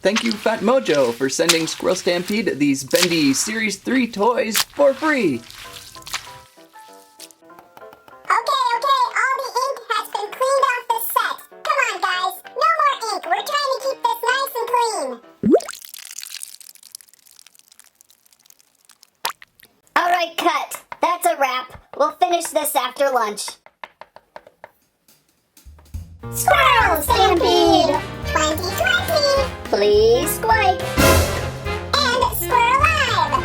Thank you, Phat Mojo, for sending Squirrel Stampede these Bendy Series 3 toys for free. Okay, all the ink has been cleaned off the set. Come on, guys, no more ink. We're trying to keep this nice and clean. Alright, cut. That's a wrap. We'll finish this after lunch. Squirrel Stampede 2020! Please squike. And Squirrel Live!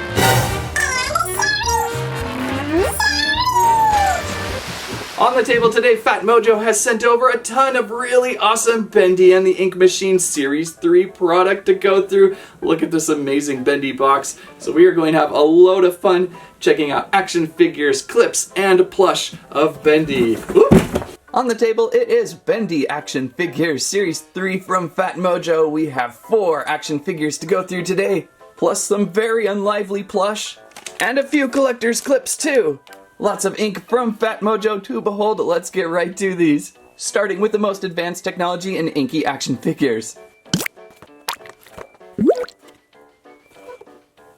On the table today, Phat Mojo has sent over a ton of really awesome Bendy and the Ink Machine Series 3 product to go through. Look at this amazing Bendy box. So we are going to have a load of fun checking out action figures, clips, and plush of Bendy. Whoop. On the table, it is Bendy Action Figures Series 3 from Phat Mojo. We have 4 action figures to go through today, plus some very unlively plush, and a few collector's clips too. Lots of ink from Phat Mojo to behold. Let's get right to these, starting with the most advanced technology in inky action figures.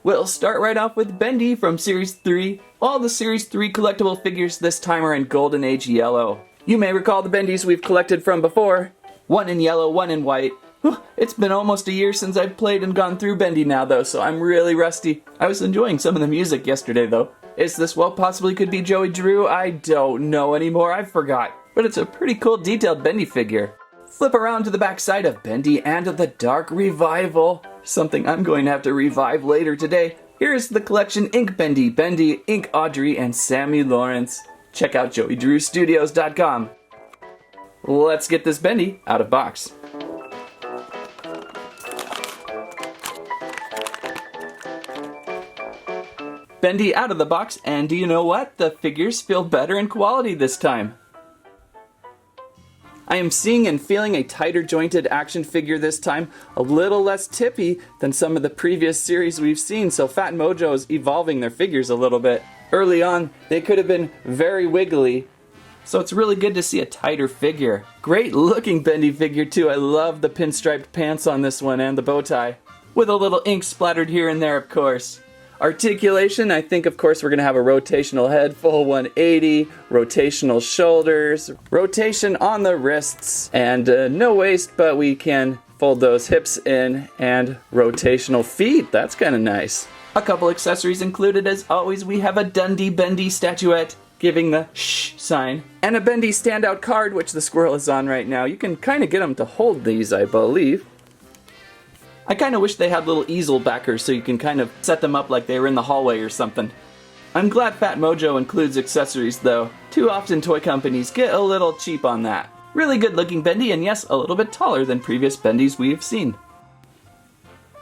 We'll start right off with Bendy from Series 3. All the Series 3 collectible figures this time are in Golden Age yellow. You may recall the Bendys we've collected from before. One in yellow, one in white. It's been almost a year since I've played and gone through Bendy now though, so I'm really rusty. I was enjoying some of the music yesterday though. Is this what possibly could be Joey Drew? I don't know anymore, I forgot. But it's a pretty cool detailed Bendy figure. Flip around to the back side of Bendy and the Dark Revival. Something I'm going to have to revive later today. Here's the collection Ink Bendy, Bendy, Ink Audrey, and Sammy Lawrence. Check out joeydrewstudios.com. Let's get this Bendy out of box. Bendy out of the box, and do you know what? The figures feel better in quality this time. I am seeing and feeling a tighter jointed action figure this time, a little less tippy than some of the previous series we've seen, so Phat Mojo is evolving their figures a little bit. Early on, they could have been very wiggly, so it's really good to see a tighter figure. Great looking Bendy figure too. I love the pinstriped pants on this one and the bow tie, with a little ink splattered here and there, of course. Articulation, I think of course we're going to have a rotational head, full 180, rotational shoulders, rotation on the wrists, and no waist, but we can fold those hips in, and rotational feet. That's kind of nice. A couple accessories included as always. We have a Dundee Bendy statuette giving the shh sign, and a Bendy standout card, which the squirrel is on right now. You can kind of get them to hold these, I believe. I kind of wish they had little easel backers so you can kind of set them up like they were in the hallway or something. I'm glad Phat Mojo includes accessories though. Too often toy companies get a little cheap on that. Really good looking Bendy, and yes, a little bit taller than previous Bendys we've seen.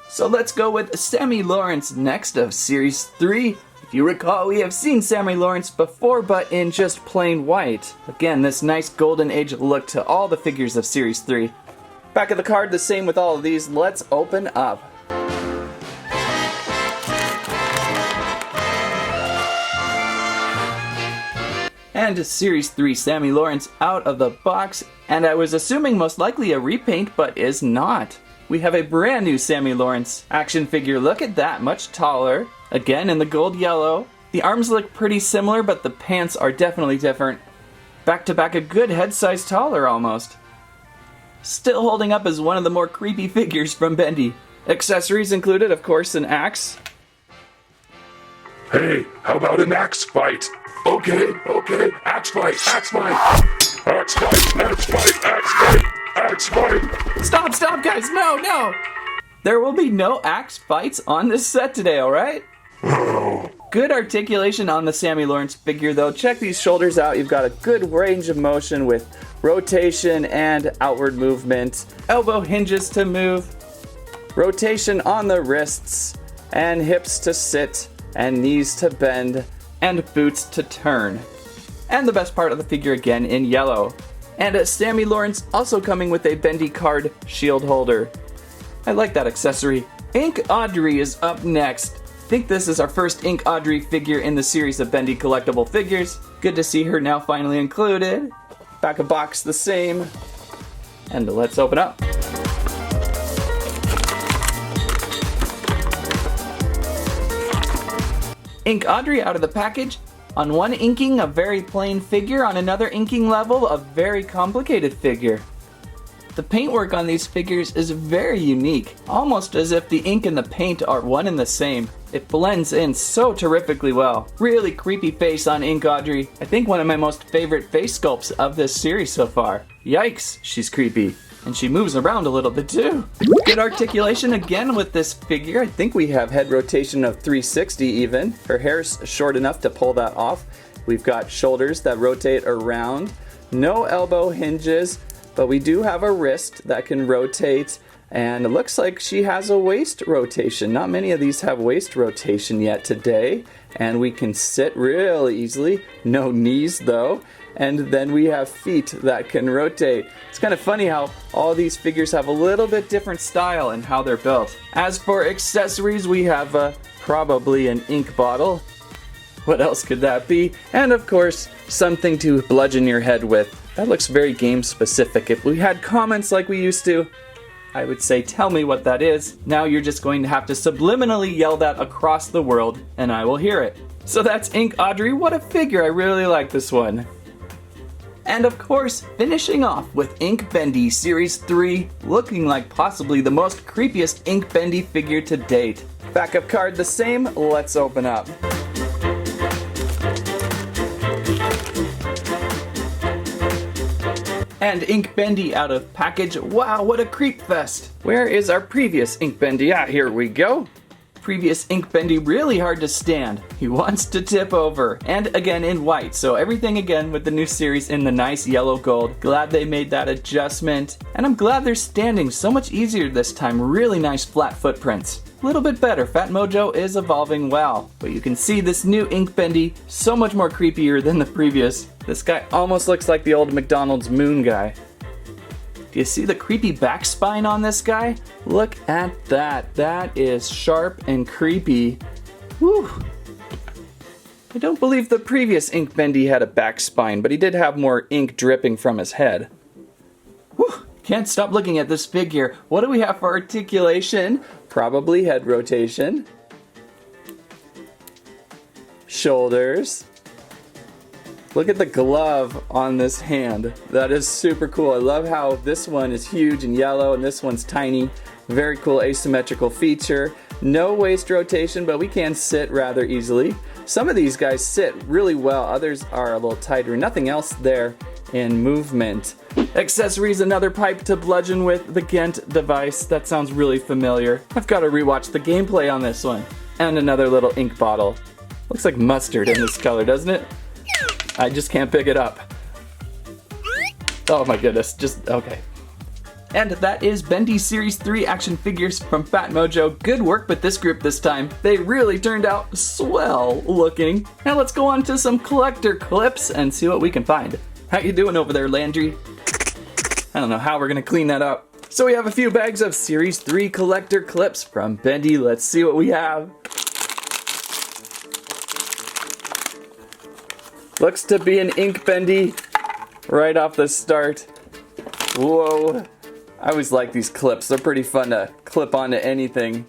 So let's go with Sammy Lawrence next of Series 3. If you recall, we have seen Sammy Lawrence before, but in just plain white. Again, this nice golden age look to all the figures of Series 3. Back of the card, the same with all of these. Let's open up. And Series 3 Sammy Lawrence out of the box, and I was assuming most likely a repaint, but is not. We have a brand new Sammy Lawrence action figure. Look at that, much taller. Again in the gold yellow. The arms look pretty similar, but the pants are definitely different. Back to back, a good head size taller almost. Still holding up as one of the more creepy figures from Bendy. Accessories included, of course, an axe. Hey, how about an axe fight? Okay, axe fight, axe fight, axe fight, axe fight, axe fight, axe fight. Stop, guys, no! There will be no axe fights on this set today, alright? Good articulation on the Sammy Lawrence figure though. Check these shoulders out. You've got a good range of motion with rotation and outward movement. Elbow hinges to move. Rotation on the wrists. And hips to sit. And knees to bend. And boots to turn. And the best part of the figure again in yellow. And Sammy Lawrence also coming with a Bendy card shield holder. I like that accessory. Ink Audrey is up next. I think this is our first Ink Audrey figure in the series of Bendy collectible figures. Good to see her now finally included. Back of box the same. And let's open up. Ink Audrey out of the package. On one inking, a very plain figure. On another inking level, a very complicated figure. The paintwork on these figures is very unique, almost as if the ink and the paint are one and the same. It blends in so terrifically well. Really creepy face on Ink Audrey. I think one of my most favorite face sculpts of this series so far. Yikes, she's creepy. And she moves around a little bit too. Good articulation again with this figure. I think we have head rotation of 360 even. Her hair's short enough to pull that off. We've got shoulders that rotate around. No elbow hinges. But we do have a wrist that can rotate, and it looks like she has a waist rotation. Not many of these have waist rotation yet today, and we can sit really easily. No knees though. And then we have feet that can rotate. It's kind of funny how all these figures have a little bit different style in how they're built. As for accessories, we have probably an ink bottle. What else could that be? And of course, something to bludgeon your head with. That looks very game specific. If we had comments like we used to, I would say tell me what that is. Now you're just going to have to subliminally yell that across the world and I will hear it. So that's Ink Audrey. What a figure. I really like this one. And of course, finishing off with Ink Bendy Series 3, looking like possibly the most creepiest Ink Bendy figure to date. Backup card the same. Let's open up. And Ink Bendy out of package. Wow, what a creep fest. Where is our previous Ink Bendy? Ah, here we go. Previous Ink Bendy really hard to stand. He wants to tip over. And again in white, so everything again with the new series in the nice yellow gold. Glad they made that adjustment. And I'm glad they're standing so much easier this time. Really nice flat footprints. A little bit better. Phat Mojo is evolving well. But you can see this new Ink Bendy so much more creepier than the previous. This guy almost looks like the old McDonald's moon guy. Do you see the creepy back spine on this guy? Look at that. That is sharp and creepy. Whew. I don't believe the previous Ink Bendy had a back spine, but he did have more ink dripping from his head. Whew. Can't stop looking at this figure. What do we have for articulation? Probably head rotation. Shoulders. Look at the glove on this hand. That is super cool. I love how this one is huge and yellow and this one's tiny. Very cool asymmetrical feature. No waist rotation, but we can sit rather easily. Some of these guys sit really well. Others are a little tighter. Nothing else there in movement. Accessories, another pipe to bludgeon with, the Ghent device. That sounds really familiar. I've got to rewatch the gameplay on this one. And another little ink bottle. Looks like mustard in this color, doesn't it? I just can't pick it up. Oh my goodness, just okay. And that is Bendy Series 3 action figures from Phat Mojo. Good work with this group this time. They really turned out swell looking. Now let's go on to some collector clips and see what we can find. How you doing over there, Landry? I don't know how we're gonna clean that up. So we have a few bags of Series 3 collector clips from Bendy. Let's see what we have. Looks to be an Ink Bendy right off the start. Whoa. I always like these clips. They're pretty fun to clip onto anything.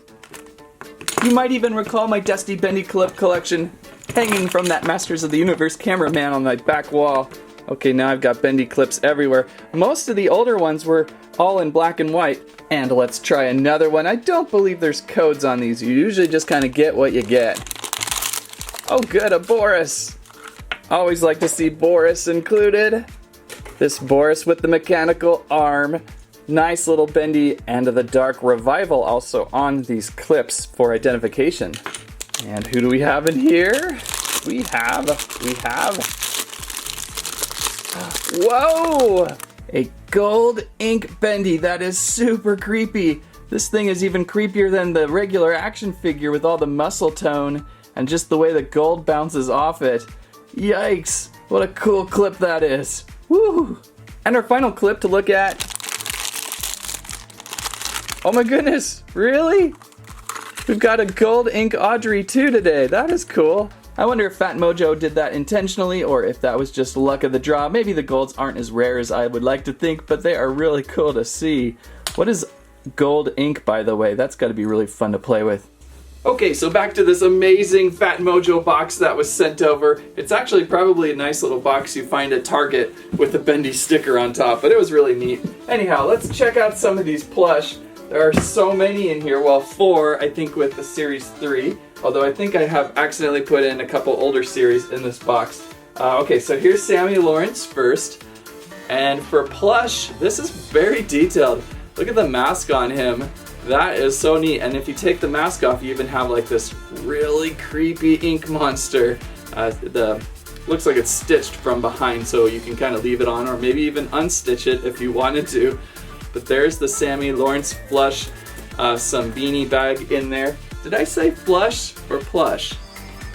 You might even recall my dusty Bendy clip collection hanging from that Masters of the Universe cameraman on my back wall. Okay, now I've got Bendy clips everywhere. Most of the older ones were all in black and white. And let's try another one. I don't believe there's codes on these. You usually just kind of get what you get. Oh good, a Boris. Always like to see Boris included. This Boris with the mechanical arm. Nice little Bendy and the Dark Revival also on these clips for identification. And who do we have in here? We have. Whoa! A gold ink Bendy. That is super creepy. This thing is even creepier than the regular action figure with all the muscle tone and just the way the gold bounces off it. Yikes! What a cool clip that is. Woo! And our final clip to look at. Oh my goodness, really? We've got a gold ink Audrey too today. That is cool. I wonder if Phat Mojo did that intentionally or if that was just luck of the draw. Maybe the golds aren't as rare as I would like to think, but they are really cool to see. What is gold ink, by the way? That's got to be really fun to play with. Okay, so back to this amazing Phat Mojo box that was sent over. It's actually probably a nice little box you find at Target with a Bendy sticker on top, but it was really neat. Anyhow, let's check out some of these plush. There are so many in here, well 4 I think with the Series 3, although I think I have accidentally put in a couple older series in this box. Okay, so here's Sammy Lawrence first, and for plush, this is very detailed. Look at the mask on him. That is so neat, and if you take the mask off, you even have like this really creepy ink monster. Looks like it's stitched from behind, so you can kind of leave it on, or maybe even unstitch it if you wanted to. But there's the Sammy Lawrence plush, some beanie bag in there. Did I say flush or plush?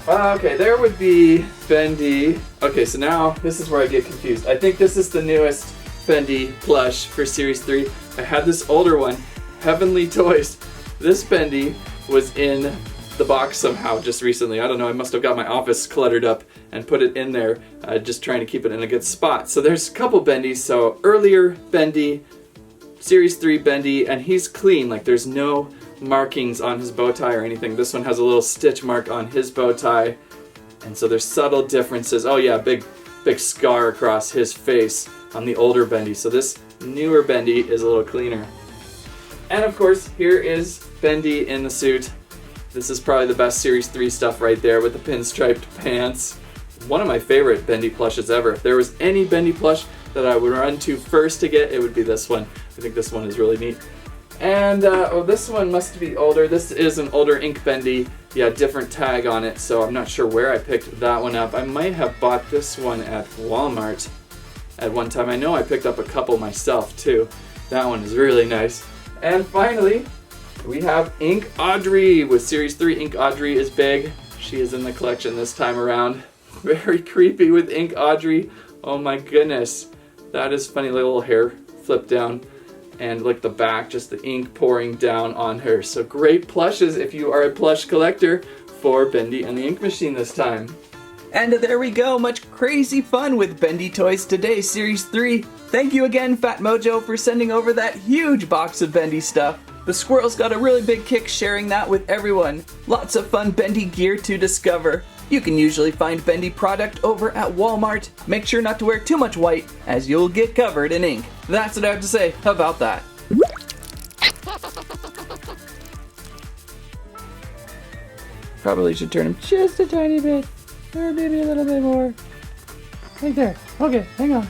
Okay, there would be Bendy. Okay, so now this is where I get confused. I think this is the newest Bendy plush for Series 3. I had this older one, Heavenly Toys. This Bendy was in the box somehow just recently. I don't know, I must have got my office cluttered up and put it in there, just trying to keep it in a good spot. So there's a couple Bendys. So earlier Bendy, Series 3 Bendy, and he's clean, like there's no markings on his bow tie or anything. This one has a little stitch mark on his bow tie, and so there's subtle differences. Oh yeah, big scar across his face on the older Bendy. So this newer Bendy is a little cleaner. And of course, here is Bendy in the suit. This is probably the best Series 3 stuff right there with the pinstriped pants. One of my favorite Bendy plushes ever. If there was any Bendy plush that I would run to first to get, it would be this one. I think this one is really neat. And, oh, this one must be older. This is an older ink Bendy. Yeah, different tag on it, so I'm not sure where I picked that one up. I might have bought this one at Walmart at one time. I know I picked up a couple myself, too. That one is really nice. And finally, we have Ink Audrey with Series 3. Ink Audrey is big. She is in the collection this time around. Very creepy with Ink Audrey. Oh my goodness. That is funny, little hair flip down. And look, the back, just the ink pouring down on her. So great plushes if you are a plush collector for Bendy and the Ink Machine this time. And there we go, much crazy fun with Bendy toys today, Series 3. Thank you again, Phat Mojo, for sending over that huge box of Bendy stuff. The Squirrels got a really big kick sharing that with everyone. Lots of fun Bendy gear to discover. You can usually find Bendy product over at Walmart. Make sure not to wear too much white, as you'll get covered in ink. That's what I have to say about that. Probably should turn him just a tiny bit. Or maybe a little bit more. Right there. Okay, hang on.